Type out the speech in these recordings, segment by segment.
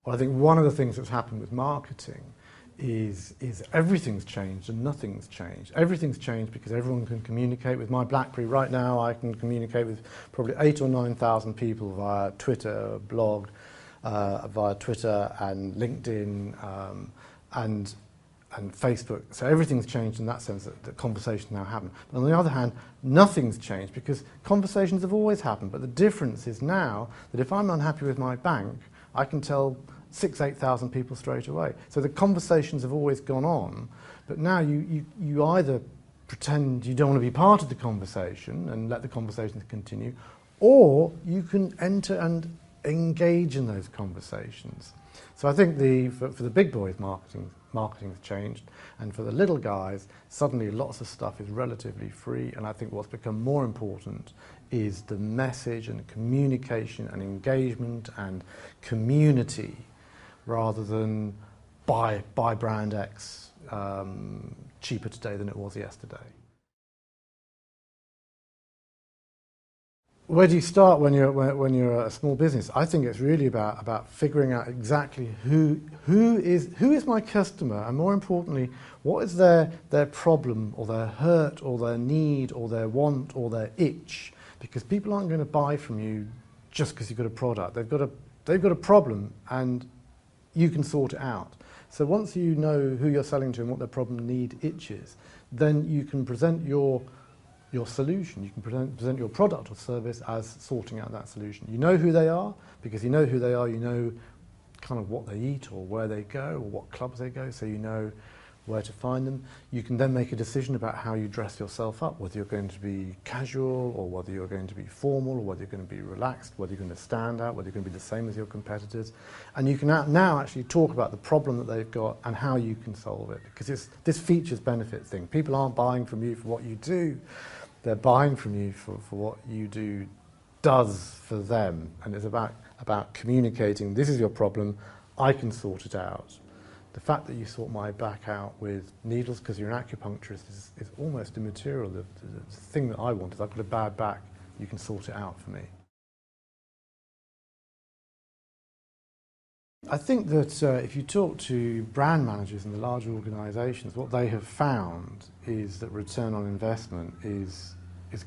Well, I think one of the things that's happened with marketing is everything's changed and nothing's changed. Everything's changed because everyone can communicate. With my BlackBerry right now, I can communicate with probably 8,000 or 9,000 people via Twitter, blog, via Twitter and LinkedIn and Facebook. So everything's changed in that sense, that conversations now happen. But on the other hand, nothing's changed because conversations have always happened. But the difference is now that if I'm unhappy with my bank, I can tell 6,000, 8,000 people straight away. So the conversations have always gone on, but now you either pretend you don't want to be part of the conversation and let the conversations continue, or you can enter and engage in those conversations. So I think for the big boys, marketing's changed, and for the little guys, suddenly lots of stuff is relatively free, and I think what's become more important is the message and communication and engagement and community, rather than buy brand X cheaper today than it was yesterday. Where do you start when you're a small business? I think it's really about figuring out exactly who is my customer, and more importantly, what is their problem or their hurt or their need or their want or their itch. Because people aren't going to buy from you just because you've got a product. They've got a problem, and you can sort it out. So once you know who you're selling to and what their problem, need, itch is, then you can present your solution. You can present your product or service as sorting out that solution. You know who they are, because you know who they are, you know kind of what they eat or where they go or what clubs they go, so you know where to find them. You can then make a decision about how you dress yourself up, whether you're going to be casual or whether you're going to be formal or whether you're going to be relaxed, whether you're going to stand out, whether you're going to be the same as your competitors. And you can now actually talk about the problem that they've got and how you can solve it, because this features benefit thing. People aren't buying from you for what you do, they're buying from you for what you do does for them. And it's about communicating, this is your problem, I can sort it out. The fact that you sort my back out with needles because you're an acupuncturist is almost immaterial. The thing that I want is I've got a bad back, you can sort it out for me. I think that if you talk to brand managers in the large organisations, what they have found is that return on investment is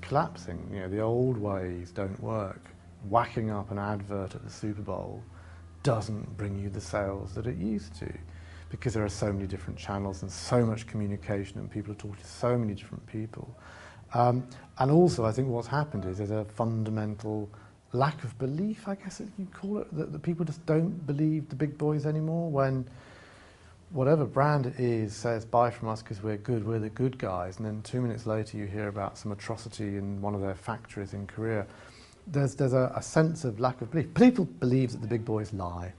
collapsing. You know, the old ways don't work. Whacking up an advert at the Super Bowl doesn't bring you the sales that it used to, because there are so many different channels and so much communication and people are talking to so many different people. And also I think what's happened is there's a fundamental lack of belief, I guess you'd call it, that people just don't believe the big boys anymore. When whatever brand it is says buy from us because we're the good guys, and then 2 minutes later you hear about some atrocity in one of their factories in Korea, there's a sense of lack of belief. People believe that the big boys lie.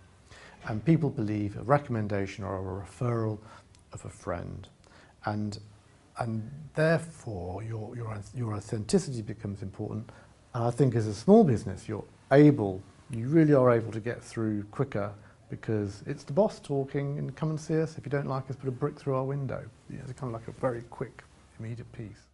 And people believe a recommendation or a referral of a friend, and therefore your authenticity becomes important. And I think as a small business, you really are able to get through quicker, because it's the boss talking, and come and see us. If you don't like us, put a brick through our window. It's kind of like a very quick, immediate piece.